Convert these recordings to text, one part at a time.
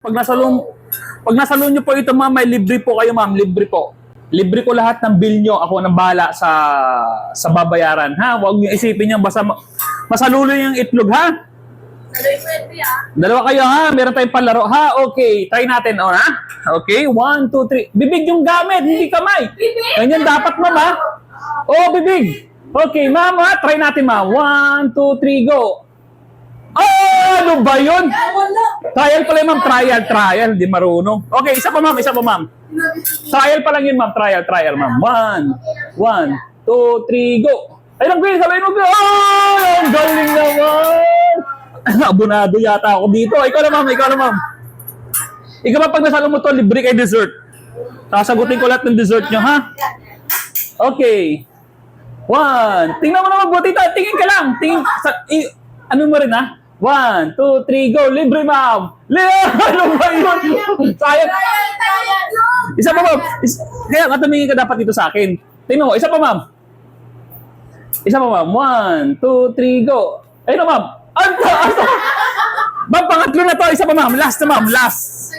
Pag nasalon nyo po ito, ma'am, may libre po kayo, ma'am. Libre po. Libre ko lahat ng bill nyo. Ako nang bahala sa babayaran, ha? Huwag nyo isipin yan. Basta masalulo yung itlog, ha? Dalawa kayo, ha? Meron tayong palaro, ha? Okay, try natin, ha? Okay, 1, 2, 3. Bibig yung gamit, hindi kamay. Ganyan dapat, ma'am, ha? Oh, bibig. Okay, ma'am, ha? Try natin, ma'am. 1, 2, 3, go. Oh, ano ba yun? Trial pala yun, ma'am. Trial. Hindi marunong. Okay, isa pa, ma'am. Trial pa lang yun, ma'am. Trial, ma'am. 1, 2, 3, go. Ay, lang, Bill. Sabihin mo, Bill. Oh, ang galing naman. Abunado yata ako dito. Ikaw na, ma'am. Ikaw ba, pag nasalo mo to, libre kay dessert. Sasagutin ko lahat ng dessert nyo, ha? Okay. 1. Tingnan mo naman, buti. Tingin ka lang. Ano mo rin, ha? 1, 2, 3, go. Libre, ma'am. Ano ba yun? Sayang. Isa pa, ma'am. Kaya tumingin ka dapat dito sa akin. Tingnan mo. Isa pa, ma'am. 1, 2, 3, go. Ayun na, ma'am. Ma'am, pangatlo na to. Isa pa, ma'am. Last na, ma'am. Last.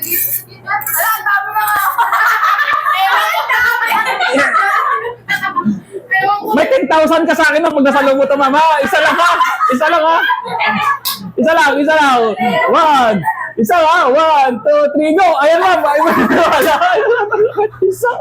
May 10,000 ka sa akin na pag nasalo mo to, ma'am. Isa lang, ha? Isa lang. 1. Isa, ha? 1, 2, 3, go. Ayan, ma'am. Isa.